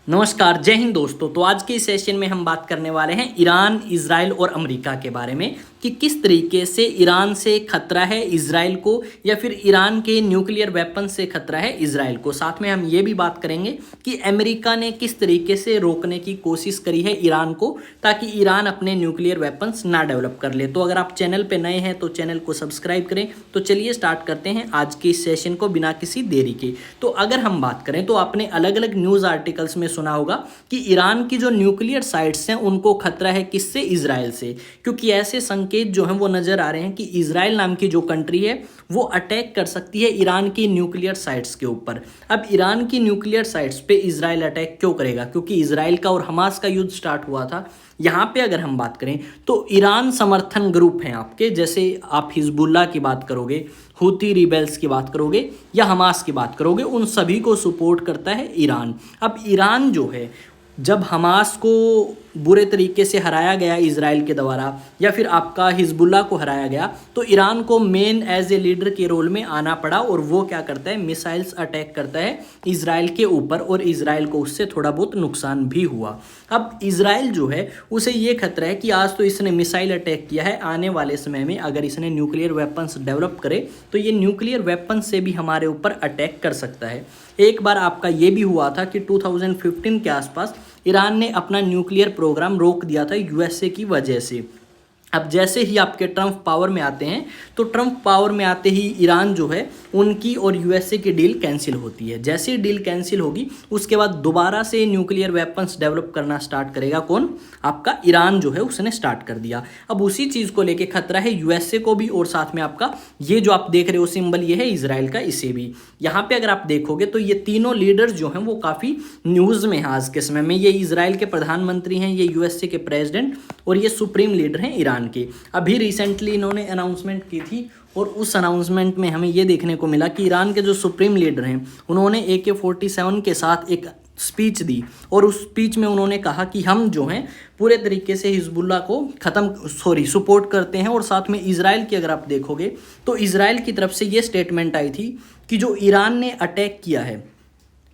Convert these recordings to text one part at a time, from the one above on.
नमस्कार, जय हिंद दोस्तों। तो आज के इस सेशन में हम बात करने वाले हैं ईरान, इजराइल और अमेरिका के बारे में कि किस तरीके से ईरान से खतरा है इजराइल को या फिर ईरान के न्यूक्लियर वेपन से खतरा है इजराइल को। साथ में हम ये भी बात करेंगे कि अमेरिका ने किस तरीके से रोकने की कोशिश करी है ईरान को ताकि ईरान अपने न्यूक्लियर वेपन्स ना डेवलप कर ले। तो अगर आप चैनल पर नए हैं तो चैनल को सब्सक्राइब करें। तो चलिए स्टार्ट करते हैं आज के इस सेशन को बिना किसी देरी के। तो अगर हम बात करें तो आपने अलग अलग न्यूज़ आर्टिकल्स में सुना होगा कि ईरान की जो न्यूक्लियर साइट्स हैं उनको खतरा है किससे, इजराइल से, क्योंकि ऐसे संकेत जो हैं वो नजर आ रहे हैं कि इजराइल नाम की जो कंट्री है वो अटैक कर सकती है ईरान की न्यूक्लियर साइट्स के ऊपर। अब ईरान की न्यूक्लियर साइट्स पे इजराइल अटैक क्यों करेगा? क्योंकि इजराइल का और हमास का युद्ध स्टार्ट हुआ था। यहाँ पे अगर हम बात करें तो ईरान समर्थन ग्रुप हैं आपके, जैसे आप हिजबुल्ला की बात करोगे, हूती रिबेल्स की बात करोगे या हमास की बात करोगे, उन सभी को सपोर्ट करता है ईरान। अब ईरान जो है, जब हमास को बुरे तरीके से हराया गया इजराइल के द्वारा या फिर आपका हिजबुल्ला को हराया गया, तो ईरान को मेन एज ए लीडर के रोल में आना पड़ा और वो क्या करता है, मिसाइल्स अटैक करता है इजराइल के ऊपर और इजराइल को उससे थोड़ा बहुत नुकसान भी हुआ। अब इजराइल जो है उसे ये खतरा है कि आज तो इसने मिसाइल अटैक किया है, आने वाले समय में अगर इसने न्यूक्लियर वेपन्स डेवलप करे तो ये न्यूक्लियर वेपन्स से भी हमारे ऊपर अटैक कर सकता है। एक बार आपका ये भी हुआ था कि 2015 के आसपास ईरान ने अपना न्यूक्लियर प्रोग्राम रोक दिया था यूएसए की वजह से। अब जैसे ही आपके ट्रम्प पावर में आते हैं तो ट्रम्प पावर में आते ही ईरान जो है उनकी और यूएसए की डील कैंसिल होती है। जैसे ही डील कैंसिल होगी उसके बाद दोबारा से न्यूक्लियर वेपन्स डेवलप करना स्टार्ट करेगा कौन? आपका ईरान जो है उसने स्टार्ट कर दिया। अब उसी चीज़ को लेके खतरा है यूएसए को भी और साथ में आपका ये जो आप देख रहे हो सिंबल ये है इजराइल का, इसे भी। यहाँ पे अगर आप देखोगे तो ये तीनों लीडर्स जो हैं वो काफ़ी न्यूज़ में हैं आज के समय में। ये इजराइल के प्रधानमंत्री हैं, ये यूएसए के प्रेसिडेंट और ये सुप्रीम लीडर हैं ईरान के। अभी रिसेंटली इन्होंने अनाउंसमेंट की थी और उस अनाउंसमेंट में हमें ये देखने को मिला कि ईरान के जो सुप्रीम लीडर हैं उन्होंने AK-47 के साथ एक स्पीच दी और उस स्पीच में उन्होंने कहा कि हम जो हैं पूरे तरीके से हिजबुल्ला को सपोर्ट करते हैं। और साथ में इजराइल की अगर आप देखोगे तो इजराइल की तरफ से ये स्टेटमेंट आई थी कि जो ईरान ने अटैक किया है,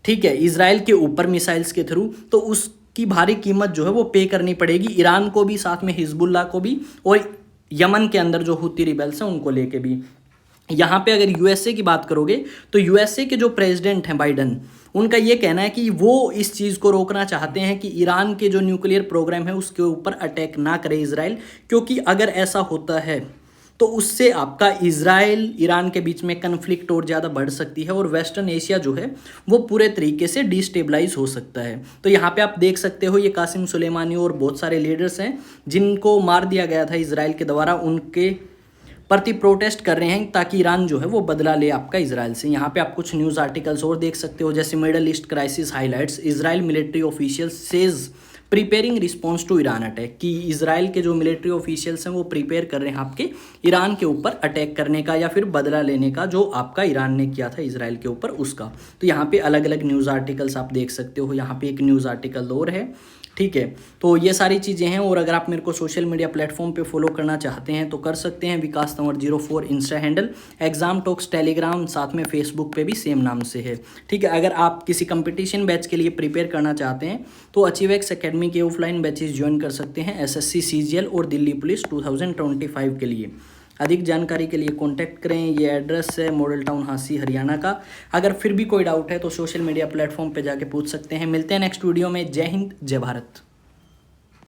ठीक है, इजराइल के ऊपर मिसाइल्स के थ्रू, तो उसकी भारी कीमत जो है वो पे करनी पड़ेगी ईरान को भी, साथ में हिजबुल्ला को भी और यमन के अंदर जो हुती रिबेल्स हैं उनको लेके भी। यहाँ पे अगर यूएसए की बात करोगे तो यूएसए के जो प्रेसिडेंट हैं बाइडन, उनका ये कहना है कि वो इस चीज़ को रोकना चाहते हैं कि ईरान के जो न्यूक्लियर प्रोग्राम है उसके ऊपर अटैक ना करे इजराइल, क्योंकि अगर ऐसा होता है तो उससे आपका इजराइल ईरान के बीच में कन्फ्लिक्ट और ज़्यादा बढ़ सकती है और वेस्टर्न एशिया जो है वो पूरे तरीके से डिस्टेबलाइज हो सकता है। तो यहाँ पे आप देख सकते हो ये कासिम सुलेमानी और बहुत सारे लीडर्स हैं जिनको मार दिया गया था इजराइल के द्वारा, उनके प्रति प्रोटेस्ट कर रहे हैं ताकि ईरान जो है वो बदला ले आपका इजराइल से। यहाँ पे आप कुछ न्यूज़ आर्टिकल्स और देख सकते हो, जैसे Middle East crisis highlights Israel military official says preparing response to Iran attack, कि इजराइल के जो मिलिट्री ऑफिशियल्स हैं वो प्रिपेयर कर रहे हैं आपके ईरान के ऊपर अटैक करने का या फिर बदला लेने का जो आपका ईरान ने किया था इजराइल के ऊपर उसका। तो यहाँ पे अलग अलग न्यूज़ आर्टिकल्स आप देख सकते हो। यहाँ पे एक न्यूज़ आर्टिकल और है, ठीक है। तो ये सारी चीज़ें हैं और अगर आप मेरे को सोशल मीडिया प्लेटफॉर्म पे फॉलो करना चाहते हैं तो कर सकते हैं, Vikas Tanwar 04 Insta handle, Exam Talks Telegram, साथ में फेसबुक पे भी सेम नाम से है, ठीक है। अगर आप किसी कंपटीशन बैच के लिए प्रिपेयर करना चाहते हैं तो अचीवेक्स एकेडमी के ऑफलाइन बैचेस ज्वाइन कर सकते हैं SSC CGL और दिल्ली पुलिस 2025 के लिए। अधिक जानकारी के लिए कांटेक्ट करें। ये एड्रेस है मॉडल टाउन हांसी हरियाणा का। अगर फिर भी कोई डाउट है तो सोशल मीडिया प्लेटफॉर्म पे जाके पूछ सकते हैं। मिलते हैं नेक्स्ट वीडियो में। जय हिंद, जय भारत।